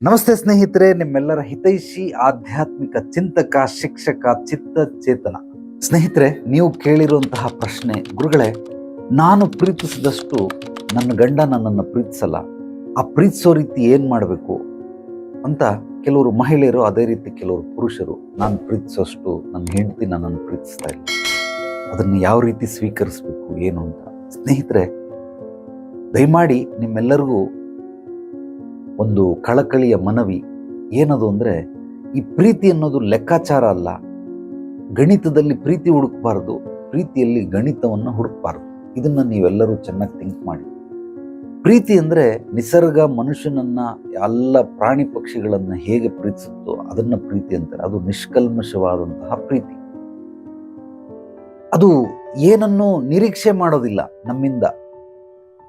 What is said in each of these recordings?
ನಮಸ್ತೆ ಸ್ನೇಹಿತರೆ, ನಿಮ್ಮೆಲ್ಲರ ಹಿತೈಷಿ ಆಧ್ಯಾತ್ಮಿಕ ಚಿಂತಕ ಶಿಕ್ಷಕ ಚಿತ್ತ ಚೇತನ. ಸ್ನೇಹಿತರೆ, ನೀವು ಕೇಳಿರುವಂತಹ ಪ್ರಶ್ನೆ, ಗುರುಗಳೇ, ನಾನು ಪ್ರೀತಿಸಿದಷ್ಟು ನನ್ನ ಗಂಡ ನನ್ನನ್ನು ಪ್ರೀತಿಸಲ್ಲ, ಆ ಪ್ರೀತಿಸೋ ರೀತಿ ಏನು ಮಾಡಬೇಕು ಅಂತ ಕೆಲವರು ಮಹಿಳೆಯರು, ಅದೇ ರೀತಿ ಕೆಲವರು ಪುರುಷರು, ನಾನು ಪ್ರೀತಿಸೋಷ್ಟು ನನ್ನ ಹೆಂಡತಿ ನನ್ನನ್ನು ಪ್ರೀತಿಸ್ತಾ ಇಲ್ಲ, ಅದನ್ನು ಯಾವ ರೀತಿ ಸ್ವೀಕರಿಸಬೇಕು ಏನು ಅಂತ. ಸ್ನೇಹಿತರೆ, ದಯಮಾಡಿ ನಿಮ್ಮೆಲ್ಲರಿಗೂ ಒಂದು ಕಳಕಳಿಯ ಮನವಿ ಏನದು ಅಂದರೆ, ಈ ಪ್ರೀತಿ ಅನ್ನೋದು ಲೆಕ್ಕಾಚಾರ ಅಲ್ಲ. ಗಣಿತದಲ್ಲಿ ಪ್ರೀತಿ ಹುಡುಕಬಾರ್ದು, ಪ್ರೀತಿಯಲ್ಲಿ ಗಣಿತವನ್ನು ಹುಡುಕಬಾರ್ದು. ಇದನ್ನು ನೀವೆಲ್ಲರೂ ಚೆನ್ನಾಗಿ ಥಿಂಕ್ ಮಾಡಿ. ಪ್ರೀತಿ ಅಂದರೆ ನಿಸರ್ಗ ಮನುಷ್ಯನನ್ನ, ಎಲ್ಲ ಪ್ರಾಣಿ ಪಕ್ಷಿಗಳನ್ನು ಹೇಗೆ ಪ್ರೀತಿಸುತ್ತೋ ಅದನ್ನು ಪ್ರೀತಿ ಅಂತಾರೆ. ಅದು ನಿಷ್ಕಲ್ಮಶವಾದಂತಹ ಪ್ರೀತಿ. ಅದು ಏನನ್ನೂ ನಿರೀಕ್ಷೆ ಮಾಡೋದಿಲ್ಲ ನಮ್ಮಿಂದ.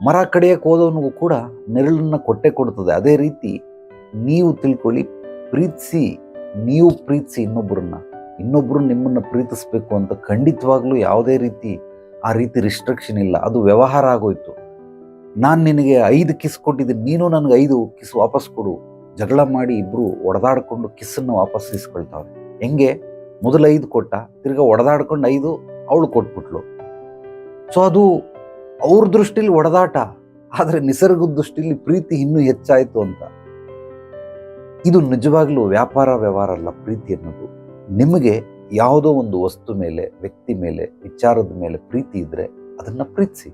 ಮರ ಕಡಿಯಕ್ಕೆ ಹೋದವನಿಗೂ ಕೂಡ ನೆರಳನ್ನು ಕೊಟ್ಟೆ ಕೊಡ್ತದೆ. ಅದೇ ರೀತಿ ನೀವು ತಿಳ್ಕೊಳ್ಳಿ, ನೀವು ಪ್ರೀತಿಸಿ ಇನ್ನೊಬ್ಬರು ನಿಮ್ಮನ್ನು ಪ್ರೀತಿಸ್ಬೇಕು ಅಂತ ಖಂಡಿತವಾಗ್ಲೂ ಯಾವುದೇ ರೀತಿ ಆ ರೀತಿ ರಿಸ್ಟ್ರಿಕ್ಷನ್ ಇಲ್ಲ. ಅದು ವ್ಯವಹಾರ ಆಗೋಯ್ತು. ನಾನು ನಿನಗೆ 5 ಕಿಸ್ ಕೊಟ್ಟಿದ್ದೀನಿ, ನೀನು ನನಗೆ 5 ಕಿಸ್ ವಾಪಸ್ ಕೊಡು. ಜಗಳ ಮಾಡಿ ಇಬ್ಬರು ಒಡೆದಾಡ್ಕೊಂಡು ಕಿಸ್ಸನ್ನು ವಾಪಸ್ ಇಸ್ಕೊಳ್ತಾವ್ರೆ. ಹೆಂಗೆ? ಮೊದಲು 5 ಕೊಟ್ಟ, ತಿರ್ಗಾ ಒಡೆದಾಡ್ಕೊಂಡು 5 ಅವಳು ಕೊಟ್ಬಿಟ್ಲು. ಸೊ ಅದು ಅವ್ರ ದೃಷ್ಟಿಲಿ ಒಡೆದಾಟ, ಆದರೆ ನಿಸರ್ಗದ ದೃಷ್ಟಿಲಿ ಪ್ರೀತಿ ಇನ್ನೂ ಹೆಚ್ಚಾಯಿತು ಅಂತ. ಇದು ನಿಜವಾಗ್ಲೂ ವ್ಯವಹಾರ ಅಲ್ಲ ಪ್ರೀತಿ ಅನ್ನೋದು. ನಿಮಗೆ ಯಾವುದೋ ಒಂದು ವಸ್ತು ಮೇಲೆ, ವ್ಯಕ್ತಿ ಮೇಲೆ, ವಿಚಾರದ ಮೇಲೆ ಪ್ರೀತಿ ಇದ್ರೆ ಅದನ್ನ ಪ್ರೀತಿಸಿ.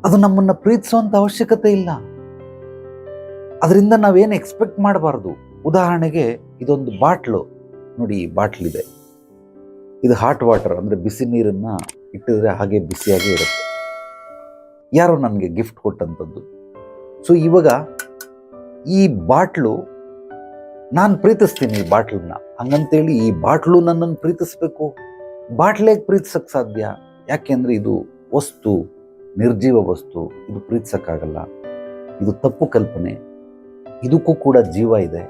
ಅದು ನಮ್ಮನ್ನ ಪ್ರೀತಿಸುವಂತ ಅವಶ್ಯಕತೆ ಇಲ್ಲ. ಅದರಿಂದ ನಾವೇನು ಎಕ್ಸ್ಪೆಕ್ಟ್ ಮಾಡಬಾರ್ದು. ಉದಾಹರಣೆಗೆ, ಇದೊಂದು ಬಾಟ್ಲು ನೋಡಿ, ಈ ಬಾಟ್ಲಿದೆ, ಇದು ಹಾಟ್ ವಾಟರ್ ಅಂದರೆ ಬಿಸಿ ನೀರನ್ನ ಇಟ್ಟಿದ್ರೆ ಹಾಗೆ ಬಿಸಿಯಾಗಿ ಇರುತ್ತೆ. ಯಾರೋ ನನಗೆ ಗಿಫ್ಟ್ ಕೊಟ್ಟಂಥದ್ದು. ಸೊ ಇವಾಗ ಈ ಬಾಟ್ಲು, ನಾನು ಪ್ರೀತಿಸ್ತೀನಿ ಈ ಬಾಟ್ಲನ್ನ, ಹಂಗಂತೇಳಿ ಈ ಬಾಟ್ಲು ನನ್ನನ್ನು ಪ್ರೀತಿಸ್ಬೇಕು? ಬಾಟ್ಲಿಗೆ ಪ್ರೀತಿಸಕ್ಕೆ ಸಾಧ್ಯ? ಯಾಕೆಂದರೆ ಇದು ವಸ್ತು, ನಿರ್ಜೀವ ವಸ್ತು, ಇದು ಪ್ರೀತಿಸಕ್ಕಾಗಲ್ಲ. ಇದು ತಪ್ಪು ಕಲ್ಪನೆ. ಇದಕ್ಕೂ ಕೂಡ ಜೀವ ಇದೆ.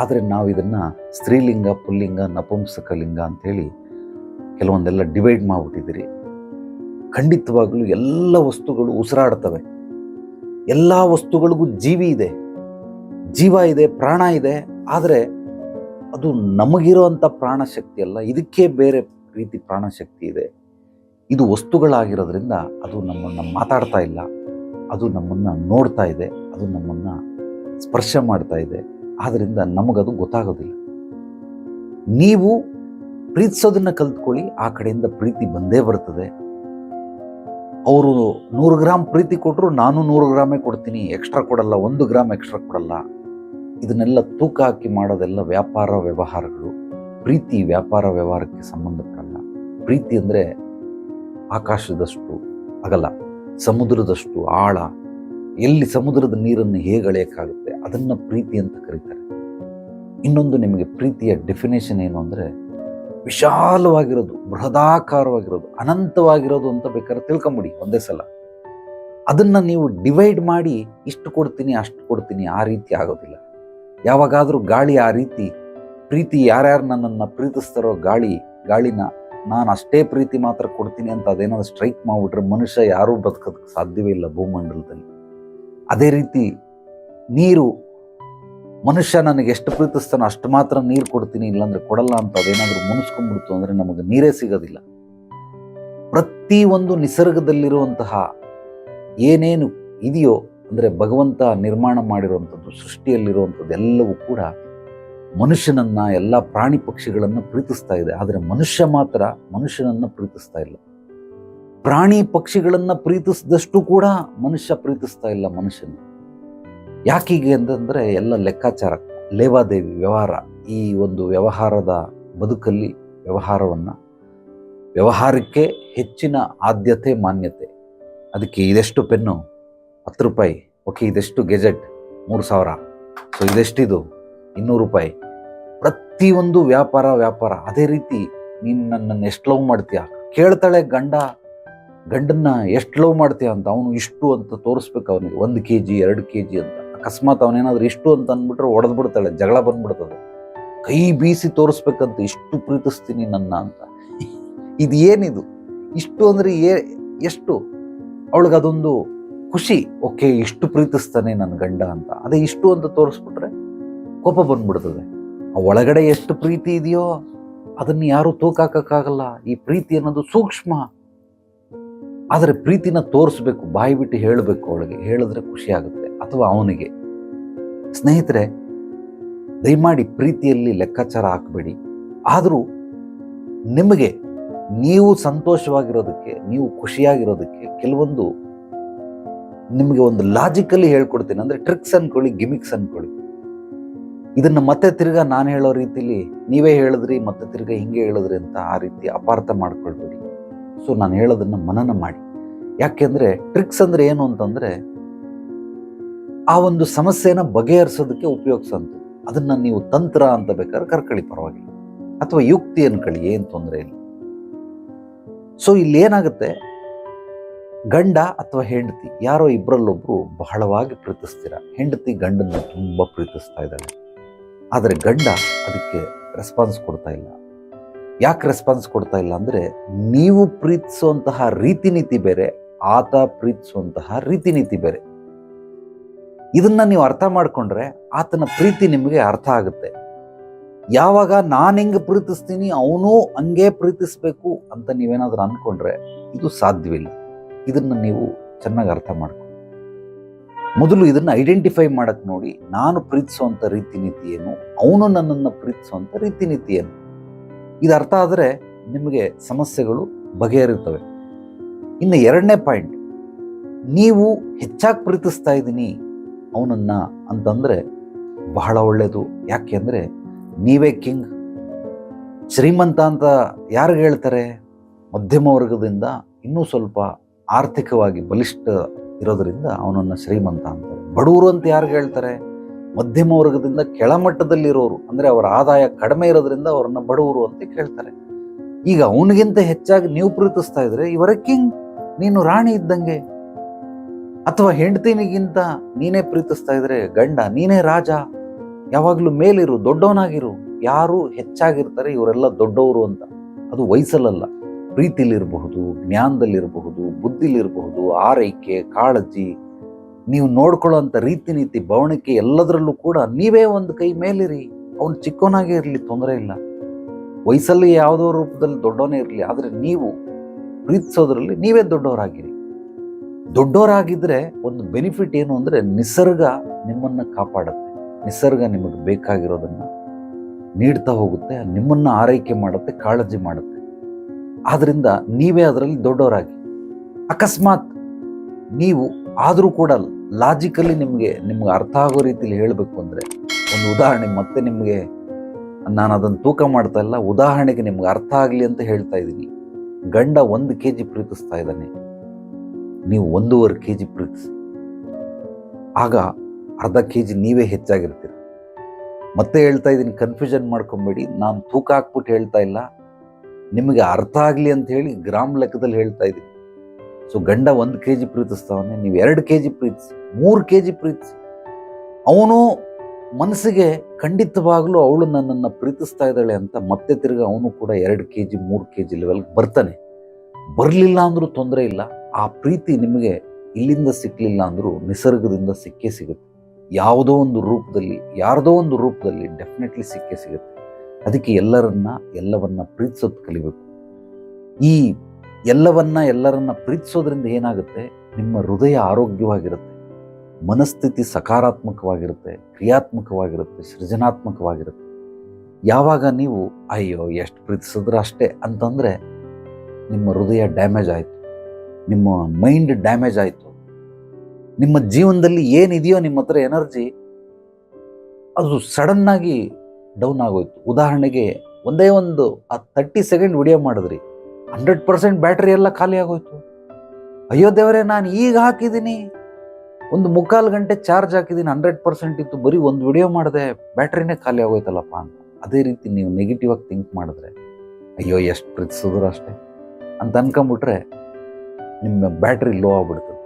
ಆದರೆ ನಾವು ಇದನ್ನು ಸ್ತ್ರೀಲಿಂಗ, ಪುಲ್ಲಿಂಗ, ನಪುಂಸಕಲಿಂಗ ಅಂಥೇಳಿ ಕೆಲವೊಂದೆಲ್ಲ ಡಿವೈಡ್ ಮಾಡಿಬಿಟ್ಟಿದ್ದೀರಿ. ಖಂಡಿತವಾಗ್ಲೂ ಎಲ್ಲ ವಸ್ತುಗಳು ಉಸಿರಾಡ್ತವೆ. ಎಲ್ಲ ವಸ್ತುಗಳಿಗೂ ಜೀವ ಇದೆ, ಪ್ರಾಣ ಇದೆ. ಆದರೆ ಅದು ನಮಗಿರುವಂಥ ಪ್ರಾಣಶಕ್ತಿ ಅಲ್ಲ, ಇದಕ್ಕೆ ಬೇರೆ ರೀತಿ ಪ್ರಾಣಶಕ್ತಿ ಇದೆ. ಇದು ವಸ್ತುಗಳಾಗಿರೋದ್ರಿಂದ ಅದು ನಮ್ಮನ್ನು ಮಾತಾಡ್ತಾ ಇಲ್ಲ, ಅದು ನಮ್ಮನ್ನು ನೋಡ್ತಾ ಇದೆ, ಅದು ನಮ್ಮನ್ನು ಸ್ಪರ್ಶ ಮಾಡ್ತಾ ಇದೆ. ಆದ್ದರಿಂದ ನಮಗದು ಗೊತ್ತಾಗೋದಿಲ್ಲ. ನೀವು ಪ್ರೀತಿಸೋದನ್ನು ಕಲ್ತ್ಕೊಳ್ಳಿ, ಆ ಕಡೆಯಿಂದ ಪ್ರೀತಿ ಬಂದೇ ಬರ್ತದೆ. ಅವರು 100 ಗ್ರಾಮ್ ಪ್ರೀತಿ ಕೊಟ್ಟರು, ನಾನು 100 ಗ್ರಾಮೇ ಕೊಡ್ತೀನಿ, ಎಕ್ಸ್ಟ್ರಾ ಕೊಡಲ್ಲ, 1 ಗ್ರಾಮ್ ಎಕ್ಸ್ಟ್ರಾ ಕೊಡಲ್ಲ. ಇದನ್ನೆಲ್ಲ ತೂಕ ಹಾಕಿ ಮಾಡೋದೆಲ್ಲ ವ್ಯವಹಾರಗಳು. ಪ್ರೀತಿ ವ್ಯವಹಾರಕ್ಕೆ ಸಂಬಂಧಪಡಲ್ಲ. ಪ್ರೀತಿ ಅಂದರೆ ಆಕಾಶದಷ್ಟು ಅಗಲ, ಸಮುದ್ರದಷ್ಟು ಆಳ. ಎಲ್ಲಿ ಸಮುದ್ರದ ನೀರನ್ನು ಹೇಗೆ ಅಳೆಯೋಕ್ಕಾಗುತ್ತೆ, ಅದನ್ನು ಪ್ರೀತಿ ಅಂತ ಕರೀತಾರೆ. ಇನ್ನೊಂದು, ನಿಮಗೆ ಪ್ರೀತಿಯ ಡೆಫಿನೇಷನ್ ಏನು ಅಂದರೆ, ವಿಶಾಲವಾಗಿರೋದು, ಬೃಹದಾಕಾರವಾಗಿರೋದು, ಅನಂತವಾಗಿರೋದು ಅಂತ ಬೇಕಾದ್ರೆ ತಿಳ್ಕೊಂಬಿಡಿ ಒಂದೇ ಸಲ. ಅದನ್ನು ನೀವು ಡಿವೈಡ್ ಮಾಡಿ ಇಷ್ಟು ಕೊಡ್ತೀನಿ ಅಷ್ಟು ಕೊಡ್ತೀನಿ ಆ ರೀತಿ ಆಗೋದಿಲ್ಲ. ಯಾವಾಗಾದರೂ ಗಾಳಿ ಆ ರೀತಿ ಪ್ರೀತಿ, ಯಾರ್ಯಾರು ನನ್ನನ್ನು ಪ್ರೀತಿಸ್ತಾರೋ ಗಾಳಿನ ನಾನು ಅಷ್ಟೇ ಪ್ರೀತಿ ಮಾತ್ರ ಕೊಡ್ತೀನಿ ಅಂತ ಅದೇನಾದ್ರು ಸ್ಟ್ರೈಕ್ ಮಾಡಿಬಿಟ್ರೆ ಮನುಷ್ಯ ಯಾರೂ ಬದುಕೋದಕ್ಕೆ ಸಾಧ್ಯವೇ ಇಲ್ಲ ಭೂಮಂಡಲದಲ್ಲಿ. ಅದೇ ರೀತಿ ನೀರು, ಮನುಷ್ಯ ನನಗೆ ಎಷ್ಟು ಪ್ರೀತಿಸ್ತಾನೋ ಅಷ್ಟು ಮಾತ್ರ ನೀರು ಕೊಡ್ತೀನಿ, ಇಲ್ಲಾಂದ್ರೆ ಕೊಡಲ್ಲ ಅಂತ ಅದೇನಾದರೂ ಮುನಿಸ್ಕೊಂಡ್ಬಿಡ್ತು ಅಂದರೆ ನಮಗೆ ನೀರೇ ಸಿಗೋದಿಲ್ಲ. ಪ್ರತಿಯೊಂದು ನಿಸರ್ಗದಲ್ಲಿರುವಂತಹ ಏನೇನು ಇದೆಯೋ, ಅಂದರೆ ಭಗವಂತ ನಿರ್ಮಾಣ ಮಾಡಿರುವಂಥದ್ದು, ಸೃಷ್ಟಿಯಲ್ಲಿರುವಂಥದ್ದು ಎಲ್ಲವೂ ಕೂಡ ಮನುಷ್ಯನನ್ನ, ಎಲ್ಲ ಪ್ರಾಣಿ ಪಕ್ಷಿಗಳನ್ನು ಪ್ರೀತಿಸ್ತಾ ಇದೆ. ಆದರೆ ಮನುಷ್ಯ ಮಾತ್ರ ಮನುಷ್ಯನನ್ನು ಪ್ರೀತಿಸ್ತಾ ಇಲ್ಲ. ಪ್ರಾಣಿ ಪಕ್ಷಿಗಳನ್ನು ಪ್ರೀತಿಸಿದಷ್ಟು ಕೂಡ ಮನುಷ್ಯ ಪ್ರೀತಿಸ್ತಾ ಇಲ್ಲ ಮನುಷ್ಯನ. ಯಾಕೀಗೆ ಅಂತಂದರೆ ಎಲ್ಲ ಲೆಕ್ಕಾಚಾರ, ಲೇವಾದೇವಿ, ವ್ಯವಹಾರ. ಈ ಒಂದು ವ್ಯವಹಾರದ ಬದುಕಲ್ಲಿ ವ್ಯವಹಾರಕ್ಕೆ ಹೆಚ್ಚಿನ ಆದ್ಯತೆ, ಮಾನ್ಯತೆ. ಅದಕ್ಕೆ ಇದೆಷ್ಟು ಪೆನ್ನು, 10 ರೂಪಾಯಿ. ಓಕೆ, ಇದೆಷ್ಟು ಗೆಜೆಟ್, 3000. ಸೊ ಇದೆಷ್ಟಿದು, 200 ರೂಪಾಯಿ. ಪ್ರತಿಯೊಂದು ವ್ಯಾಪಾರ. ಅದೇ ರೀತಿ ನೀನು ನನ್ನನ್ನು ಎಷ್ಟು ಲವ್ ಮಾಡ್ತೀಯ ಕೇಳ್ತಾಳೆ ಗಂಡನ್ನ ಎಷ್ಟು ಲವ್ ಮಾಡ್ತೀಯ ಅಂತ. ಅವನು ಇಷ್ಟು ಅಂತ ತೋರಿಸ್ಬೇಕು ಅವನಿಗೆ, 1 kg 2 kg ಅಂತ. ಅಕಸ್ಮಾತ್ ಅವನೇನಾದ್ರೂ ಇಷ್ಟು ಅಂತ ಅಂದ್ಬಿಟ್ರೆ ಒಡೆದು ಬಿಡ್ತಾಳೆ, ಜಗಳ ಬಂದ್ಬಿಡ್ತದೆ. ಕೈ ಬೀಸಿ ತೋರಿಸ್ಬೇಕಂತ, ಇಷ್ಟು ಪ್ರೀತಿಸ್ತೀನಿ ನನ್ನ ಅಂತ. ಇದು ಏನಿದು? ಇಷ್ಟು ಅಂದರೆ ಎಷ್ಟು? ಅವಳಿಗೆ ಅದೊಂದು ಖುಷಿ. ಓಕೆ, ಇಷ್ಟು ಪ್ರೀತಿಸ್ತಾನೆ ನನ್ನ ಗಂಡ ಅಂತ. ಅದೇ ಇಷ್ಟು ಅಂತ ತೋರಿಸ್ಬಿಟ್ರೆ ಕೋಪ ಬಂದ್ಬಿಡ್ತದೆ. ಆ ಒಳಗಡೆ ಎಷ್ಟು ಪ್ರೀತಿ ಇದೆಯೋ ಅದನ್ನು ಯಾರೂ ತೂಕಾಕಕ್ಕಾಗಲ್ಲ. ಈ ಪ್ರೀತಿ ಅನ್ನೋದು ಸೂಕ್ಷ್ಮ. ಆದರೆ ಪ್ರೀತಿನ ತೋರಿಸ್ಬೇಕು, ಬಾಯಿ ಬಿಟ್ಟು ಹೇಳಬೇಕು. ಅವಳಿಗೆ ಹೇಳಿದ್ರೆ ಖುಷಿ ಆಗುತ್ತೆ, ಅಥವಾ ಅವನಿಗೆ. ಸ್ನೇಹಿತರೆ, ದಯಮಾಡಿ ಪ್ರೀತಿಯಲ್ಲಿ ಲೆಕ್ಕಾಚಾರ ಹಾಕಬೇಡಿ. ಆದರೂ ನಿಮಗೆ ನೀವು ಸಂತೋಷವಾಗಿರೋದಕ್ಕೆ, ನೀವು ಖುಷಿಯಾಗಿರೋದಕ್ಕೆ ಕೆಲವೊಂದು ನಿಮಗೆ ಒಂದು ಲಾಜಿಕಲಿ ಹೇಳ್ಕೊಡ್ತೀನಿ. ಅಂದರೆ ಟ್ರಿಕ್ಸ್ ಅನ್ಕೊಳ್ಳಿ, ಗಿಮಿಕ್ಸ್ ಅನ್ಕೊಳ್ಳಿ. ಇದನ್ನು ಮತ್ತೆ ತಿರ್ಗಾ ನಾನು ಹೇಳೋ ರೀತಿಲಿ ನೀವೇ ಹೇಳಿದ್ರಿ ಮತ್ತೆ ತಿರ್ಗಾ ಹಿಂಗೆ ಹೇಳಿದ್ರಿ ಅಂತ ಆ ರೀತಿ ಅಪಾರ್ಥ ಮಾಡ್ಕೊಳ್ಬೇಡಿ. ಸೊ ನಾನು ಹೇಳೋದನ್ನು ಮನನ ಮಾಡಿ. ಯಾಕೆಂದರೆ ಟ್ರಿಕ್ಸ್ ಅಂದರೆ ಏನು ಅಂತಂದರೆ ಆ ಒಂದು ಸಮಸ್ಯೆನ ಬಗೆಹರಿಸೋದಕ್ಕೆ ಉಪಯೋಗಿಸೋಂಥದ್ದು. ಅದನ್ನು ನೀವು ತಂತ್ರ ಅಂತ ಬೇಕಾದ್ರೆ ಕರ್ಕೊಳ್ಳಿ, ಪರವಾಗಿಲ್ಲ, ಅಥವಾ ಯುಕ್ತಿ ಅನ್ಕೊಳ್ಳಿ, ಏನು ತೊಂದರೆ ಇಲ್ಲ. ಸೊ ಇಲ್ಲಿ ಏನಾಗುತ್ತೆ, ಗಂಡ ಅಥವಾ ಹೆಂಡತಿ ಯಾರೋ ಇಬ್ಬರಲ್ಲೊಬ್ಬರು ಬಹಳವಾಗಿ ಪ್ರೀತಿಸ್ತೀರ. ಹೆಂಡತಿ ಗಂಡನ್ನು ತುಂಬ ಪ್ರೀತಿಸ್ತಾ ಇದ್ದಾಳೆ, ಆದರೆ ಗಂಡ ಅದಕ್ಕೆ ರೆಸ್ಪಾನ್ಸ್ ಕೊಡ್ತಾ ಇಲ್ಲ. ಯಾಕೆ ರೆಸ್ಪಾನ್ಸ್ ಕೊಡ್ತಾ ಇಲ್ಲ ಅಂದರೆ, ನೀವು ಪ್ರೀತಿಸುವಂತಹ ರೀತಿ ನೀತಿ ಬೇರೆ, ಆತ ಪ್ರೀತಿಸುವಂತಹ ರೀತಿ ನೀತಿ ಬೇರೆ. ಇದನ್ನ ನೀವು ಅರ್ಥ ಮಾಡ್ಕೊಂಡ್ರೆ ಆತನ ಪ್ರೀತಿ ನಿಮಗೆ ಅರ್ಥ ಆಗುತ್ತೆ. ಯಾವಾಗ ನಾನು ಹೆಂಗೆ ಪ್ರೀತಿಸ್ತೀನಿ ಅವನು ಹಂಗೆ ಪ್ರೀತಿಸ್ಬೇಕು ಅಂತ ನೀವೇನಾದ್ರೂ ಅಂದ್ಕೊಂಡ್ರೆ ಇದು ಸಾಧ್ಯವಿಲ್ಲ. ಇದನ್ನು ನೀವು ಚೆನ್ನಾಗಿ ಅರ್ಥ ಮಾಡ್ಕೊಂಡು ಮೊದಲು ಇದನ್ನು ಐಡೆಂಟಿಫೈ ಮಾಡಕ್ಕೆ ನೋಡಿ. ನಾನು ಪ್ರೀತಿಸುವಂಥ ರೀತಿ ನೀತಿ ಏನು, ಅವನು ನನ್ನನ್ನು ಪ್ರೀತಿಸುವಂಥ ರೀತಿ ನೀತಿ ಏನು. ಇದು ಅರ್ಥ ಆದರೆ ನಿಮಗೆ ಸಮಸ್ಯೆಗಳು ಬಗೆಹರಿತವೆ. ಇನ್ನು ಎರಡನೇ ಪಾಯಿಂಟ್, ನೀವು ಹೆಚ್ಚಾಗಿ ಪ್ರೀತಿಸ್ತಾ ಇದ್ದೀನಿ ಅವನನ್ನು ಅಂತಂದರೆ ಬಹಳ ಒಳ್ಳೆಯದು. ಯಾಕೆ ಅಂದರೆ ನೀವೇ ಕಿಂಗ್. ಶ್ರೀಮಂತ ಅಂತ ಯಾರಿಗೆ ಹೇಳ್ತಾರೆ? ಮಧ್ಯಮ ವರ್ಗದಿಂದ ಇನ್ನೂ ಸ್ವಲ್ಪ ಆರ್ಥಿಕವಾಗಿ ಬಲಿಷ್ಠ ಇರೋದರಿಂದ ಅವನನ್ನು ಶ್ರೀಮಂತ ಅಂತಾರೆ. ಬಡವರು ಅಂತ ಯಾರಿಗೆ ಹೇಳ್ತಾರೆ? ಮಧ್ಯಮ ವರ್ಗದಿಂದ ಕೆಳಮಟ್ಟದಲ್ಲಿರೋರು, ಅಂದರೆ ಅವರ ಆದಾಯ ಕಡಿಮೆ ಇರೋದ್ರಿಂದ ಅವರನ್ನು ಬಡವರು ಅಂತ ಕೇಳ್ತಾರೆ. ಈಗ ಅವನಿಗಿಂತ ಹೆಚ್ಚಾಗಿ ನೀವು ಪ್ರೀತಿಸ್ತಾ ಇದ್ರೆ ಇವರ ಕಿಂಗ್, ನೀನು ರಾಣಿ ಇದ್ದಂಗೆ. ಅಥವಾ ಹೆಂಡತಿನಿಗಿಂತ ನೀನೇ ಪ್ರೀತಿಸ್ತಾ ಇದ್ರೆ ಗಂಡ, ನೀನೇ ರಾಜ, ಯಾವಾಗಲೂ ಮೇಲಿರು, ದೊಡ್ಡವನಾಗಿರು. ಯಾರು ಹೆಚ್ಚಾಗಿರ್ತಾರೆ ಇವರೆಲ್ಲ ದೊಡ್ಡವರು ಅಂತ. ಅದು ವಯಸ್ಸಲ್ಲ, ಪ್ರೀತಿಲಿರಬಹುದು, ಜ್ಞಾನದಲ್ಲಿರಬಹುದು, ಬುದ್ಧಿಲಿರಬಹುದು, ಆರೈಕೆ, ಕಾಳಜಿ, ನೀವು ನೋಡ್ಕೊಳ್ಳೋಂಥ ರೀತಿ ನೀತಿ, ಬವಣಿಕೆ, ಎಲ್ಲದರಲ್ಲೂ ಕೂಡ ನೀವೇ ಒಂದು ಕೈ ಮೇಲಿರಿ. ಅವನು ಚಿಕ್ಕವನಾಗೇ ಇರಲಿ, ತೊಂದರೆ ಇಲ್ಲ. ವಯಸ್ಸಲ್ಲಿ ಯಾವುದೋ ರೂಪದಲ್ಲಿ ದೊಡ್ಡವನೇ ಇರಲಿ, ಆದರೆ ನೀವು ಪ್ರೀತಿಸೋದ್ರಲ್ಲಿ ನೀವೇ ದೊಡ್ಡವರಾಗಿರಿ. ದೊಡ್ಡವರಾಗಿದ್ದರೆ ಒಂದು ಬೆನಿಫಿಟ್ ಏನು ಅಂದರೆ, ನಿಸರ್ಗ ನಿಮ್ಮನ್ನು ಕಾಪಾಡುತ್ತೆ. ನಿಸರ್ಗ ನಿಮಗೆ ಬೇಕಾಗಿರೋದನ್ನು ನೀಡ್ತಾ ಹೋಗುತ್ತೆ, ನಿಮ್ಮನ್ನು ಆರೈಕೆ ಮಾಡುತ್ತೆ, ಕಾಳಜಿ ಮಾಡುತ್ತೆ. ಆದ್ದರಿಂದ ನೀವೇ ಅದರಲ್ಲಿ ದೊಡ್ಡವರಾಗಿ. ಅಕಸ್ಮಾತ್ ನೀವು ಆದರೂ ಕೂಡ ಲಾಜಿಕಲಿ ನಿಮಗೆ ಅರ್ಥ ಆಗೋ ರೀತಿಯಲ್ಲಿ ಹೇಳಬೇಕು ಅಂದರೆ, ಒಂದು ಉದಾಹರಣೆ, ಮತ್ತೆ ನಿಮಗೆ ನಾನು ಅದನ್ನು ತೂಕ ಮಾಡ್ತಾ ಇಲ್ಲ, ಉದಾಹರಣೆಗೆ ನಿಮ್ಗೆ ಅರ್ಥ ಆಗಲಿ ಅಂತ ಹೇಳ್ತಾ ಇದ್ದೀನಿ. ಗಂಡ 1 kg ಪ್ರೀತಿಸ್ತಾ ಇದ್ದಾನೆ, ನೀವು 1.5 kg ಪ್ರೀತಿಸಿ. ಆಗ ಅರ್ಧ kg ನೀವೇ ಹೆಚ್ಚಾಗಿರ್ತೀರ. ಮತ್ತೆ ಹೇಳ್ತಾ ಇದ್ದೀನಿ, ಕನ್ಫ್ಯೂಷನ್ ಮಾಡ್ಕೊಬೇಡಿ. ನಾನು ತೂಕ ಹಾಕ್ಬಿಟ್ಟು ಹೇಳ್ತಾ ಇಲ್ಲ, ನಿಮಗೆ ಅರ್ಥ ಆಗಲಿ ಅಂತ ಹೇಳಿ ಗ್ರಾಮ್ ಲೆಕ್ಕದಲ್ಲಿ ಹೇಳ್ತಾ ಇದ್ದೀನಿ. ಸೊ ಗಂಡ 1 kg ಪ್ರೀತಿಸ್ತಾವನೆ, ನೀವು 2 kg ಪ್ರೀತಿಸಿ, 3 kg ಪ್ರೀತಿಸಿ. ಅವನು ಮನಸ್ಸಿಗೆ ಖಂಡಿತವಾಗ್ಲೂ ಅವಳು ನನ್ನನ್ನು ಪ್ರೀತಿಸ್ತಾ ಇದ್ದಾಳೆ ಅಂತ ಮತ್ತೆ ತಿರ್ಗಿ ಅವನು ಕೂಡ 2 kg 3 kg ಲೆವೆಲ್ಗೆ ಬರ್ತಾನೆ. ಬರಲಿಲ್ಲ ಅಂದರೂ ತೊಂದರೆ ಇಲ್ಲ. ಆ ಪ್ರೀತಿ ನಿಮಗೆ ಇಲ್ಲಿಂದ ಸಿಕ್ಕಲಿಲ್ಲ ಅಂದರೂ ನಿಸರ್ಗದಿಂದ ಸಿಕ್ಕೇ ಸಿಗುತ್ತೆ. ಯಾವುದೋ ಒಂದು ರೂಪದಲ್ಲಿ, ಯಾರದೋ ಒಂದು ರೂಪದಲ್ಲಿ ಡೆಫಿನೆಟ್ಲಿ ಸಿಕ್ಕೇ ಸಿಗುತ್ತೆ. ಅದಕ್ಕೆ ಎಲ್ಲವನ್ನ ಪ್ರೀತಿಸೋದು ಕಲಿಬೇಕು. ಈ ಎಲ್ಲರನ್ನ ಪ್ರೀತಿಸೋದ್ರಿಂದ ಏನಾಗುತ್ತೆ, ನಿಮ್ಮ ಹೃದಯ ಆರೋಗ್ಯವಾಗಿರುತ್ತೆ, ಮನಸ್ಥಿತಿ ಸಕಾರಾತ್ಮಕವಾಗಿರುತ್ತೆ, ಕ್ರಿಯಾತ್ಮಕವಾಗಿರುತ್ತೆ, ಸೃಜನಾತ್ಮಕವಾಗಿರುತ್ತೆ. ಯಾವಾಗ ನೀವು ಅಯ್ಯೋ ಎಷ್ಟು ಪ್ರೀತಿಸಿದ್ರೆ ಅಷ್ಟೇ ಅಂತಂದರೆ ನಿಮ್ಮ ಹೃದಯ ಡ್ಯಾಮೇಜ್ ಆಯಿತು, ನಿಮ್ಮ ಮೈಂಡ್ ಡ್ಯಾಮೇಜ್ ಆಯಿತು, ನಿಮ್ಮ ಜೀವನದಲ್ಲಿ ಏನಿದೆಯೋ ನಿಮ್ಮ ಹತ್ರ ಎನರ್ಜಿ ಅದು ಸಡನ್ನಾಗಿ ಡೌನ್ ಆಗೋಯ್ತು. ಉದಾಹರಣೆಗೆ ಒಂದೇ ಒಂದು 30 ಸೆಕೆಂಡ್ ವಿಡಿಯೋ ಮಾಡಿದ್ರಿ, 100% ಬ್ಯಾಟ್ರಿ ಎಲ್ಲ ಖಾಲಿ ಆಗೋಯ್ತು. ಅಯ್ಯೋ ದೇವರೇ, ನಾನು ಈಗ ಹಾಕಿದ್ದೀನಿ, ಒಂದು 3/4 ಗಂಟೆ ಚಾರ್ಜ್ ಹಾಕಿದ್ದೀನಿ, 100% ಇತ್ತು, ಬರೀ ಒಂದು ವಿಡಿಯೋ ಮಾಡಿದೆ, ಬ್ಯಾಟ್ರಿನೇ ಖಾಲಿ ಆಗೋಯ್ತಲ್ಲಪ್ಪ ಅಂತ. ಅದೇ ರೀತಿ ನೀವು ನೆಗೆಟಿವ್ ಆಗಿ ಥಿಂಕ್ ಮಾಡಿದ್ರೆ, ಅಯ್ಯೋ ಎಷ್ಟು ಪ್ರೀತಿಸಿದ್ರು ಅಷ್ಟೇ ಅಂತ ಅನ್ಕೊಂಬಿಟ್ರೆ ನಿಮ್ಮ ಬ್ಯಾಟ್ರಿ ಲೋ ಆಗ್ಬಿಡ್ತದೆ.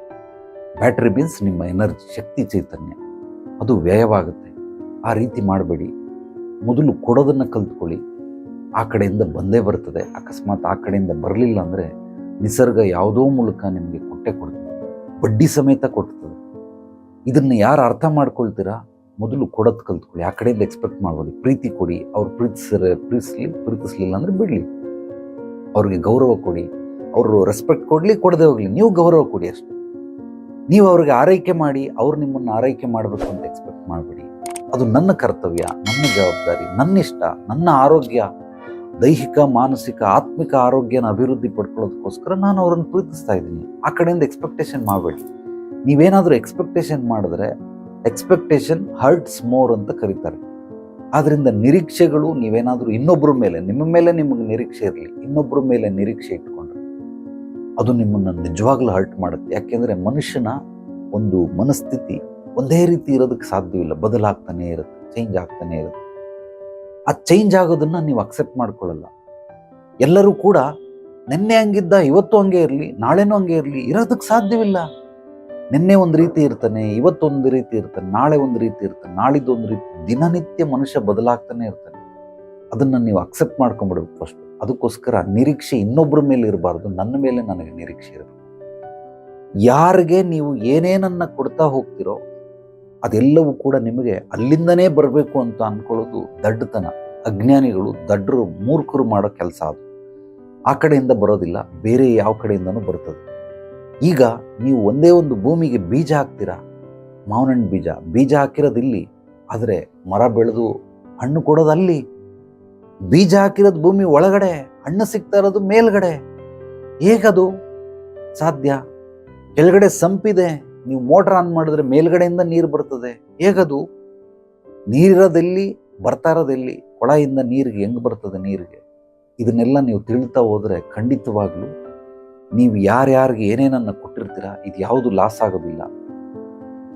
ಬ್ಯಾಟ್ರಿ ಮೀನ್ಸ್ ನಿಮ್ಮ ಎನರ್ಜಿ, ಶಕ್ತಿ, ಚೈತನ್ಯ, ಅದು ವ್ಯಯವಾಗುತ್ತೆ. ಆ ರೀತಿ ಮಾಡಬೇಡಿ. ಮೊದಲು ಕೊಡೋದನ್ನು ಕಲ್ತ್ಕೊಳ್ಳಿ. ಆ ಕಡೆಯಿಂದ ಬಂದೇ ಬರ್ತದೆ. ಅಕಸ್ಮಾತ್ ಆ ಕಡೆಯಿಂದ ಬರಲಿಲ್ಲ ಅಂದರೆ ನಿಸರ್ಗ ಯಾವುದೋ ಮೂಲಕ ನಿಮಗೆ ಕೊಟ್ಟೆ ಕೊಡ್ತದೆ, ಬಡ್ಡಿ ಸಮೇತ ಕೊಡ್ತದೆ. ಇದನ್ನು ಯಾರು ಅರ್ಥ ಮಾಡ್ಕೊಳ್ತೀರಾ, ಮೊದಲು ಕೊಡೋದು ಕಲ್ತ್ಕೊಳ್ಳಿ. ಆ ಕಡೆಯಿಂದ ಎಕ್ಸ್ಪೆಕ್ಟ್ ಮಾಡಬೇಡಿ. ಪ್ರೀತಿ ಕೊಡಿ, ಅವ್ರು ಪ್ರೀತಿಸ್ಲಿಲ್ಲ ಅಂದರೆ ಬಿಡಲಿ. ಅವ್ರಿಗೆ ಗೌರವ ಕೊಡಿ, ಅವರು ರೆಸ್ಪೆಕ್ಟ್ ಕೊಡಲಿ ಕೊಡದೆ ಹೋಗಲಿ, ನೀವು ಗೌರವ ಕೊಡಿ ಅಷ್ಟೇ. ನೀವು ಅವ್ರಿಗೆ ಆರೈಕೆ ಮಾಡಿ, ಅವ್ರು ನಿಮ್ಮನ್ನು ಆರೈಕೆ ಮಾಡಬೇಕು ಅಂತ ಎಕ್ಸ್ಪೆಕ್ಟ್ ಮಾಡಬೇಡಿ. ಅದು ನನ್ನ ಕರ್ತವ್ಯ, ನನ್ನ ಜವಾಬ್ದಾರಿ, ನನ್ನ ಇಷ್ಟ, ನನ್ನ ಆರೋಗ್ಯ, ದೈಹಿಕ ಮಾನಸಿಕ ಆತ್ಮಿಕ ಆರೋಗ್ಯನ ಅಭಿವೃದ್ಧಿ ಪಡ್ಕೊಳ್ಳೋದಕ್ಕೋಸ್ಕರ ನಾನು ಅವ್ರನ್ನ ಪ್ರೀತಿಸ್ತಾ ಇದ್ದೀನಿ. ಆ ಕಡೆಯಿಂದ ಎಕ್ಸ್ಪೆಕ್ಟೇಷನ್ ಮಾಡಬೇಡಿ. ನೀವೇನಾದರೂ ಎಕ್ಸ್ಪೆಕ್ಟೇಷನ್ ಮಾಡಿದ್ರೆ ಎಕ್ಸ್ಪೆಕ್ಟೇಷನ್ ಹರ್ಟ್ಸ್ ಮೋರ್ ಅಂತ ಕರೀತಾರೆ. ಆದ್ದರಿಂದ ನಿರೀಕ್ಷೆಗಳು, ನೀವೇನಾದರೂ ಇನ್ನೊಬ್ಬರ ಮೇಲೆ, ನಿಮ್ಮ ಮೇಲೆ ನಿಮಗೆ ನಿರೀಕ್ಷೆ ಇರಲಿ, ಇನ್ನೊಬ್ಬರ ಮೇಲೆ ನಿರೀಕ್ಷೆ ಇಟ್ಕೊಂಡ್ರೆ ಅದು ನಿಮ್ಮನ್ನು ನಿಜವಾಗ್ಲೂ ಹರ್ಟ್ ಮಾಡುತ್ತೆ. ಯಾಕೆಂದರೆ ಮನುಷ್ಯನ ಒಂದು ಮನಸ್ಥಿತಿ ಒಂದೇ ರೀತಿ ಇರೋದಕ್ಕೆ ಸಾಧ್ಯವಿಲ್ಲ, ಬದಲಾಗ್ತಾನೆ ಇರುತ್ತೆ, ಚೇಂಜ್ ಆಗ್ತಾನೆ ಇರುತ್ತೆ. ಆ ಚೇಂಜ್ ಆಗೋದನ್ನು ನೀವು ಅಕ್ಸೆಪ್ಟ್ ಮಾಡ್ಕೊಳ್ಳಲ್ಲ. ಎಲ್ಲರೂ ಕೂಡ ನಿನ್ನೆ ಹಂಗಿದ್ದ ಇವತ್ತು ಹಂಗೆ ಇರಲಿ, ನಾಳೆನೂ ಹಂಗೆ ಇರಲಿ, ಇರೋದಕ್ಕೆ ಸಾಧ್ಯವಿಲ್ಲ. ನಿನ್ನೆ ಒಂದು ರೀತಿ ಇರ್ತಾನೆ, ಇವತ್ತೊಂದು ರೀತಿ ಇರ್ತಾನೆ, ನಾಳೆ ಒಂದು ರೀತಿ ಇರ್ತಾನೆ, ನಾಳಿದ್ದು ಒಂದು ರೀತಿ, ದಿನನಿತ್ಯ ಮನುಷ್ಯ ಬದಲಾಗ್ತಾನೆ ಇರ್ತಾನೆ. ಅದನ್ನು ನೀವು ಅಕ್ಸೆಪ್ಟ್ ಮಾಡ್ಕೊಂಡ್ಬಿಡ್ಬೇಕು ಫಸ್ಟ್. ಅದಕ್ಕೋಸ್ಕರ ನಿರೀಕ್ಷೆ ಇನ್ನೊಬ್ಬರ ಮೇಲೆ ಇರಬಾರ್ದು, ನನ್ನ ಮೇಲೆ ನನಗೆ ನಿರೀಕ್ಷೆ ಇರಬೇಕು. ಯಾರಿಗೆ ನೀವು ಏನೇನನ್ನ ಕೊಡ್ತಾ ಹೋಗ್ತಿರೋ ಅದೆಲ್ಲವೂ ಕೂಡ ನಿಮಗೆ ಅಲ್ಲಿಂದನೇ ಬರಬೇಕು ಅಂತ ಅಂದ್ಕೊಳ್ಳೋದು ದಡ್ಡತನ. ಅಜ್ಞಾನಿಗಳು, ದಡ್ಡರು, ಮೂರ್ಖರು ಮಾಡೋ ಕೆಲಸ ಅದು. ಆ ಕಡೆಯಿಂದ ಬರೋದಿಲ್ಲ, ಬೇರೆ ಯಾವ ಕಡೆಯಿಂದನೂ ಬರ್ತದೆ. ಈಗ ನೀವು ಒಂದೇ ಒಂದು ಭೂಮಿಗೆ ಬೀಜ ಹಾಕ್ತೀರಾ, ಮಾವಿನ ಹಣ್ಣು ಬೀಜ ಹಾಕಿರೋದು ಇಲ್ಲಿ, ಆದರೆ ಮರ ಬೆಳೆದು ಹಣ್ಣು ಕೊಡೋದು ಅಲ್ಲಿ. ಬೀಜ ಹಾಕಿರೋದು ಭೂಮಿ ಒಳಗಡೆ, ಹಣ್ಣು ಸಿಗ್ತಾ ಇರೋದು ಮೇಲ್ಗಡೆ. ಹೇಗದು ಸಾಧ್ಯ? ಕೆಳಗಡೆ ಸಂಪಿದೆ, ನೀವು ಮೋಟರ್ ಆನ್ ಮಾಡಿದ್ರೆ ಮೇಲ್ಗಡೆಯಿಂದ ನೀರು ಬರ್ತದೆ. ಹೇಗದು? ನೀರಿರೋದೆಲ್ಲಿ, ಬರ್ತಾ ಇರೋದೆಲ್ಲಿ, ಕೊಳದಿಂದ ನೀರಿಗೆ ಹೆಂಗೆ ಬರ್ತದೆ ನೀರಿಗೆ? ಇದನ್ನೆಲ್ಲ ನೀವು ತಿಳಿತಾ ಹೋದರೆ ಖಂಡಿತವಾಗ್ಲೂ ನೀವು ಯಾರ್ಯಾರಿಗೆ ಏನೇನನ್ನು ಕೊಟ್ಟಿರ್ತೀರಾ ಇದು ಯಾವುದು ಲಾಸ್ ಆಗೋದಿಲ್ಲ.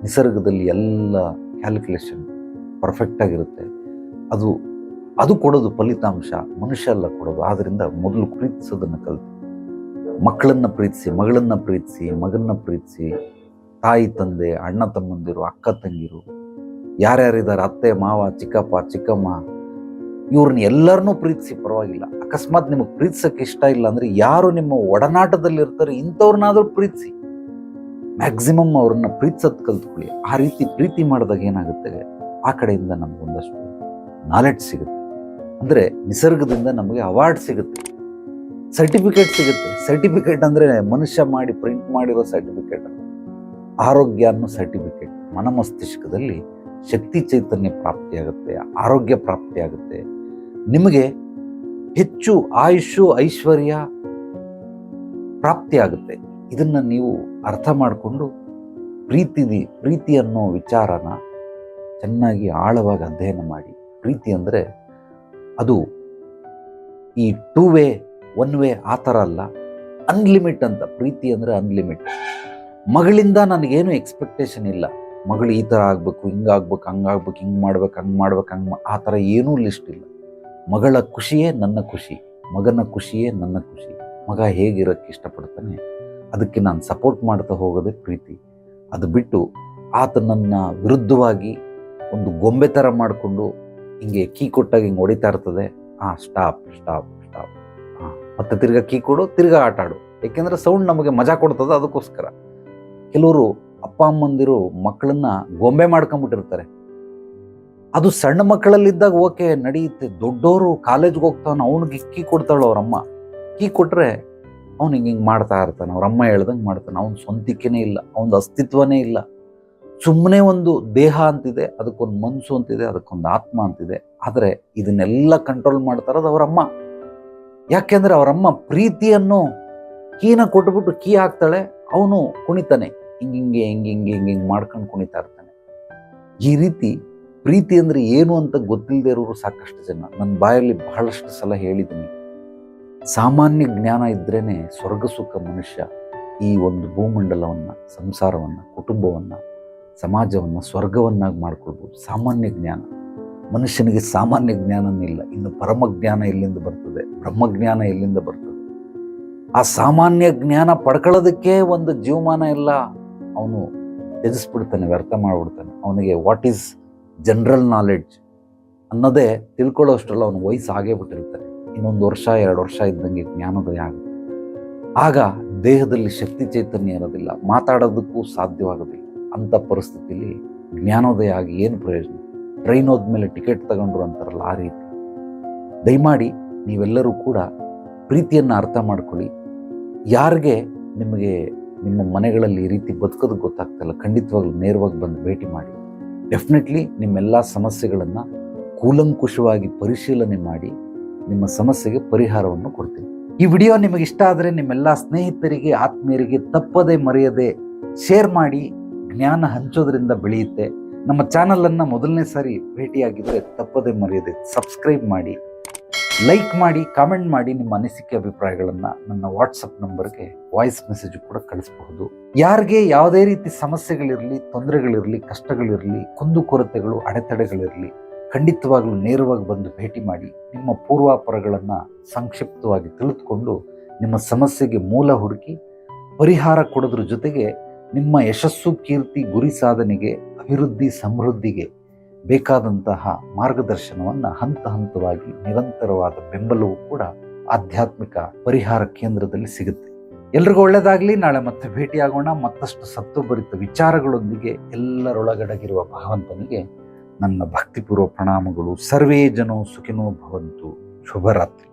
ನಿಸರ್ಗದಲ್ಲಿ ಎಲ್ಲ ಕ್ಯಾಲ್ಕುಲೇಷನ್ ಪರ್ಫೆಕ್ಟಾಗಿರುತ್ತೆ. ಅದು ಕೊಡೋದು ಫಲಿತಾಂಶ, ಮನುಷ್ಯ ಎಲ್ಲ ಕೊಡೋದು. ಆದ್ದರಿಂದ ಮೊದಲು ಪ್ರೀತಿಸೋದನ್ನು ಕಲಿತು, ಮಕ್ಕಳನ್ನು ಪ್ರೀತಿಸಿ, ಮಗಳನ್ನು ಪ್ರೀತಿಸಿ, ಮಗನ್ನ ಪ್ರೀತಿಸಿ, ತಾಯಿ ತಂದೆ, ಅಣ್ಣ ತಮ್ಮಂದಿರು, ಅಕ್ಕ ತಂಗಿರು, ಯಾರ್ಯಾರಿದ್ದಾರೆ, ಅತ್ತೆ ಮಾವ, ಚಿಕ್ಕಪ್ಪ ಚಿಕ್ಕಮ್ಮ, ಇವ್ರನ್ನ ಎಲ್ಲರನ್ನೂ ಪ್ರೀತಿಸಿ, ಪರವಾಗಿಲ್ಲ. ಅಕಸ್ಮಾತ್ ನಿಮಗೆ ಪ್ರೀತಿಸೋಕ್ಕೆ ಇಷ್ಟ ಇಲ್ಲ ಅಂದರೆ ಯಾರು ನಿಮ್ಮ ಒಡನಾಟದಲ್ಲಿ ಇರ್ತಾರೆ ಇಂಥವ್ರನ್ನಾದ್ರೂ ಪ್ರೀತಿಸಿ. ಮ್ಯಾಕ್ಸಿಮಮ್ ಅವ್ರನ್ನ ಪ್ರೀತಿಸೋದು ಕಲ್ತ್ಕೊಳ್ಳಿ. ಆ ರೀತಿ ಪ್ರೀತಿ ಮಾಡಿದಾಗ ಏನಾಗುತ್ತೆ, ಆ ಕಡೆಯಿಂದ ನಮಗೊಂದಷ್ಟು ನಾಲೆಡ್ಜ್ ಸಿಗುತ್ತೆ. ಅಂದರೆ ನಿಸರ್ಗದಿಂದ ನಮಗೆ ಅವಾರ್ಡ್ ಸಿಗುತ್ತೆ, ಸರ್ಟಿಫಿಕೇಟ್ ಸಿಗುತ್ತೆ. ಸರ್ಟಿಫಿಕೇಟ್ ಅಂದರೆ ಮನುಷ್ಯ ಮಾಡಿ ಪ್ರಿಂಟ್ ಮಾಡಿರೋ ಸರ್ಟಿಫಿಕೇಟ್ ಅಲ್ಲ, ಆರೋಗ್ಯ ಅನ್ನೋ ಸರ್ಟಿಫಿಕೇಟ್. ಮನ ಮಸ್ತಿಷ್ಕದಲ್ಲಿ ಶಕ್ತಿ ಚೈತನ್ಯ ಪ್ರಾಪ್ತಿಯಾಗುತ್ತೆ, ಆರೋಗ್ಯ ಪ್ರಾಪ್ತಿಯಾಗುತ್ತೆ, ನಿಮಗೆ ಹೆಚ್ಚು ಆಯುಷು ಐಶ್ವರ್ಯ ಪ್ರಾಪ್ತಿಯಾಗುತ್ತೆ. ಇದನ್ನು ನೀವು ಅರ್ಥ ಮಾಡಿಕೊಂಡು ಪ್ರೀತಿ ಅನ್ನೋ ವಿಚಾರನ ಚೆನ್ನಾಗಿ ಆಳವಾಗಿ ಅಧ್ಯಯನ ಮಾಡಿ. ಪ್ರೀತಿ ಅಂದರೆ ಅದು ಈ 2 ವೇ 1 ವೇ ಆ ಥರ ಅಲ್ಲ, ಅನ್ಲಿಮಿಟ್ ಅಂತ. ಪ್ರೀತಿ ಅಂದರೆ ಅನ್ಲಿಮಿಟ್. ಮಗಳಿಂದ ನನಗೇನು ಎಕ್ಸ್ಪೆಕ್ಟೇಷನ್ ಇಲ್ಲ, ಮಗಳು ಈ ಥರ ಆಗಬೇಕು, ಹಿಂಗಾಗ್ಬೇಕು, ಹಂಗಾಗ್ಬೇಕು, ಹಿಂಗೆ ಮಾಡ್ಬೇಕು, ಆ ಥರ ಏನೂ ಲಿಸ್ಟ್ ಇಲ್ಲ. ಮಗಳ ಖುಷಿಯೇ ನನ್ನ ಖುಷಿ, ಮಗನ ಖುಷಿಯೇ ನನ್ನ ಖುಷಿ. ಮಗ ಹೇಗಿರೋಕ್ಕೆ ಇಷ್ಟಪಡ್ತಾನೆ ಅದಕ್ಕೆ ನಾನು ಸಪೋರ್ಟ್ ಮಾಡ್ತಾ ಹೋಗೋದೇ ಪ್ರೀತಿ. ಅದು ಬಿಟ್ಟು ಆತನನ್ನು ವಿರುದ್ಧವಾಗಿ ಒಂದು ಗೊಂಬೆ ಥರ ಮಾಡಿಕೊಂಡು ಹಿಂಗೆ ಕೀ ಕೊಟ್ಟಾಗ ಹಿಂಗೆ ಹೊಡಿತಾ ಇರ್ತದೆ. ಸ್ಟಾಪ್, ಮತ್ತೆ ತಿರ್ಗಾ ಕೀ ಕೊಡು, ತಿರ್ಗಾ ಆಟ ಆಡು. ಏಕೆಂದರೆ ಸೌಂಡ್ ನಮಗೆ ಮಜಾ ಕೊಡ್ತದೆ. ಅದಕ್ಕೋಸ್ಕರ ಕೆಲವರು ಅಪ್ಪ ಅಮ್ಮಂದಿರು ಮಕ್ಕಳನ್ನ ಗೊಂಬೆ ಮಾಡ್ಕೊಂಬಿಟ್ಟಿರ್ತಾರೆ. ಅದು ಸಣ್ಣ ಮಕ್ಕಳಲ್ಲಿದ್ದಾಗ ಓಕೆ ನಡೆಯುತ್ತೆ. ದೊಡ್ಡವರು ಕಾಲೇಜ್ಗೆ ಹೋಗ್ತಾನೆ, ಅವನಿಗೆ ಕೀ ಕೊಡ್ತಾಳು ಅವರಮ್ಮ. ಕೀ ಕೊಟ್ಟರೆ ಅವ್ನು ಹಿಂಗೆ ಮಾಡ್ತಾ ಇರ್ತಾನೆ, ಅವ್ರಮ್ಮ ಹೇಳ್ದಂಗೆ ಮಾಡ್ತಾನೆ. ಅವ್ನ ಸ್ವಂತಿಕೆನೇ ಇಲ್ಲ, ಅವನ ಅಸ್ತಿತ್ವನೇ ಇಲ್ಲ. ಸುಮ್ಮನೆ ಒಂದು ದೇಹ ಅಂತಿದೆ, ಅದಕ್ಕೊಂದು ಮನಸ್ಸು ಅಂತಿದೆ, ಅದಕ್ಕೊಂದು ಆತ್ಮ ಅಂತಿದೆ. ಆದರೆ ಇದನ್ನೆಲ್ಲ ಕಂಟ್ರೋಲ್ ಮಾಡ್ತಾ ಇರೋದು ಅವರಮ್ಮ. ಯಾಕೆಂದರೆ ಅವರಮ್ಮ ಪ್ರೀತಿಯನ್ನು ಕೀನ ಕೊಟ್ಬಿಟ್ಟು ಕೀ ಹಾಕ್ತಾಳೆ, ಅವನು ಕುಣಿತಾನೆ, ಹಿಂಗೆ ಮಾಡ್ಕೊಂಡು ಕುಣಿತಾ ಇರ್ತಾನೆ. ಈ ರೀತಿ ಪ್ರೀತಿ ಅಂದರೆ ಏನು ಅಂತ ಗೊತ್ತಿಲ್ಲದೆ ಇರೋರು ಸಾಕಷ್ಟು ಜನ. ನನ್ನ ಬಾಯಲ್ಲಿ ಬಹಳಷ್ಟು ಸಲ ಹೇಳಿದ್ದೀನಿ, ಸಾಮಾನ್ಯ ಜ್ಞಾನ ಇದ್ರೇ ಸ್ವರ್ಗ ಸುಖ ಮನುಷ್ಯ ಈ ಒಂದು ಭೂಮಂಡಲವನ್ನು, ಸಂಸಾರವನ್ನು, ಕುಟುಂಬವನ್ನು, ಸಮಾಜವನ್ನು ಸ್ವರ್ಗವನ್ನಾಗಿ ಮಾಡ್ಕೊಳ್ಬೋದು. ಸಾಮಾನ್ಯ ಜ್ಞಾನ. ಮನುಷ್ಯನಿಗೆ ಸಾಮಾನ್ಯ ಜ್ಞಾನನೇ ಇಲ್ಲ. ಇನ್ನು ಪರಮಜ್ಞಾನ ಎಲ್ಲಿಂದ ಬರ್ತದೆ, ಬ್ರಹ್ಮಜ್ಞಾನ ಎಲ್ಲಿಂದ ಬರ್ತದೆ? ಆ ಸಾಮಾನ್ಯ ಜ್ಞಾನ ಪಡ್ಕೊಳ್ಳೋದಕ್ಕೆ ಒಂದು ಜೀವಮಾನ ಎಲ್ಲ ಅವನು ತ್ಯಜಿಸ್ಬಿಡ್ತಾನೆ, ವ್ಯರ್ಥ ಮಾಡಿಬಿಡ್ತಾನೆ. ಅವನಿಗೆ ವಾಟ್ ಈಸ್ ಜನರಲ್ ನಾಲೆಡ್ಜ್ ಅನ್ನೋದೇ ತಿಳ್ಕೊಳ್ಳೋಷ್ಟಲ್ಲ ಅವನು ವಯಸ್ಸು ಆಗೇ ಬಿಟ್ಟಿರ್ತಾನೆ. ಇನ್ನೊಂದು ವರ್ಷ 2 ವರ್ಷ ಇದ್ದಂಗೆ ಜ್ಞಾನೋದಯ ಆಗುತ್ತೆ. ಆಗ ದೇಹದಲ್ಲಿ ಶಕ್ತಿ ಚೈತನ್ಯ ಇರೋದಿಲ್ಲ, ಮಾತಾಡೋದಕ್ಕೂ ಸಾಧ್ಯವಾಗೋದಿಲ್ಲ. ಅಂಥ ಪರಿಸ್ಥಿತಿಯಲ್ಲಿ ಜ್ಞಾನೋದಯ ಆಗಿ ಏನು ಪ್ರಯೋಜನ? ಟ್ರೈನ್ ಹೋದ್ಮೇಲೆ ಟಿಕೆಟ್ ತಗೊಂಡ್ರು ಅಂತಾರಲ್ಲ, ಆ ರೀತಿ. ದಯಮಾಡಿ ನೀವೆಲ್ಲರೂ ಕೂಡ ಪ್ರೀತಿಯನ್ನು ಅರ್ಥ ಮಾಡ್ಕೊಳ್ಳಿ. ಯಾರಿಗೆ ನಿಮಗೆ ನಿಮ್ಮ ಮನೆಗಳಲ್ಲಿ ಈ ರೀತಿ ಬದುಕೋದು ಗೊತ್ತಾಗ್ತಲ್ಲ, ಖಂಡಿತವಾಗ್ಲೂ ನೇರವಾಗಿ ಬಂದು ಭೇಟಿ ಮಾಡಿ. ಡೆಫಿನೆಟ್ಲಿ ನಿಮ್ಮೆಲ್ಲ ಸಮಸ್ಯೆಗಳನ್ನು ಕೂಲಂಕುಷವಾಗಿ ಪರಿಶೀಲನೆ ಮಾಡಿ ನಿಮ್ಮ ಸಮಸ್ಯೆಗೆ ಪರಿಹಾರವನ್ನು ಕೊಡ್ತೀನಿ. ಈ ವಿಡಿಯೋ ನಿಮಗೆ ಇಷ್ಟ ಆದರೆ ನಿಮ್ಮೆಲ್ಲ ಸ್ನೇಹಿತರಿಗೆ, ಆತ್ಮೀಯರಿಗೆ ತಪ್ಪದೆ ಮರೆಯದೆ ಶೇರ್ ಮಾಡಿ. ಜ್ಞಾನ ಹಂಚೋದ್ರಿಂದ ಬೆಳೆಯುತ್ತೆ. ನಮ್ಮ ಚಾನಲನ್ನು ಮೊದಲನೇ ಸಾರಿ ಭೇಟಿಯಾಗಿದ್ದರೆ ತಪ್ಪದೆ ಮರೆಯದೆ ಸಬ್ಸ್ಕ್ರೈಬ್ ಮಾಡಿ, ಲೈಕ್ ಮಾಡಿ, ಕಾಮೆಂಟ್ ಮಾಡಿ. ನಿಮ್ಮ ಅನಿಸಿಕೆ ಅಭಿಪ್ರಾಯಗಳನ್ನು ನನ್ನ ವಾಟ್ಸಪ್ ನಂಬರ್ಗೆ ವಾಯ್ಸ್ ಮೆಸೇಜ್ ಕೂಡ ಕಳಿಸಬಹುದು. ಯಾರಿಗೆ ಯಾವುದೇ ರೀತಿ ಸಮಸ್ಯೆಗಳಿರಲಿ, ತೊಂದರೆಗಳಿರಲಿ, ಕಷ್ಟಗಳಿರಲಿ, ಕುಂದುಕೊರತೆಗಳು, ಅಡೆತಡೆಗಳಿರಲಿ, ಖಂಡಿತವಾಗ್ಲೂ ನೇರವಾಗಿ ಬಂದು ಭೇಟಿ ಮಾಡಿ. ನಿಮ್ಮ ಪೂರ್ವಾಪರಗಳನ್ನು ಸಂಕ್ಷಿಪ್ತವಾಗಿ ತಿಳಿದುಕೊಂಡು ನಿಮ್ಮ ಸಮಸ್ಯೆಗೆ ಮೂಲ ಹುಡುಕಿ ಪರಿಹಾರ ಕೊಡೋದ್ರ ಜೊತೆಗೆ ನಿಮ್ಮ ಯಶಸ್ಸು, ಕೀರ್ತಿ, ಗುರಿ ಸಾಧನೆಗೆ, ಅಭಿವೃದ್ಧಿ, ಸಮೃದ್ಧಿಗೆ ಬೇಕಾದಂತಹ ಮಾರ್ಗದರ್ಶನವನ್ನು ಹಂತ ಹಂತವಾಗಿ ನಿರಂತರವಾದ ಬೆಂಬಲವೂ ಕೂಡ ಆಧ್ಯಾತ್ಮಿಕ ಪರಿಹಾರ ಕೇಂದ್ರದಲ್ಲಿ ಸಿಗುತ್ತೆ. ಎಲ್ರಿಗೂ ಒಳ್ಳೆಯದಾಗಲಿ. ನಾಳೆ ಮತ್ತೆ ಭೇಟಿಯಾಗೋಣ ಮತ್ತಷ್ಟು ಸತ್ವಭರಿತ ವಿಚಾರಗಳೊಂದಿಗೆ. ಎಲ್ಲರೊಳಗಡಗಿರುವ ಭಗವಂತನಿಗೆ ನನ್ನ ಭಕ್ತಿಪೂರ್ವ ಪ್ರಣಾಮಗಳು. ಸರ್ವೇ ಜನೋ ಸುಖಿನೋ ಭವಂತು. ಶುಭರಾತ್ರಿ.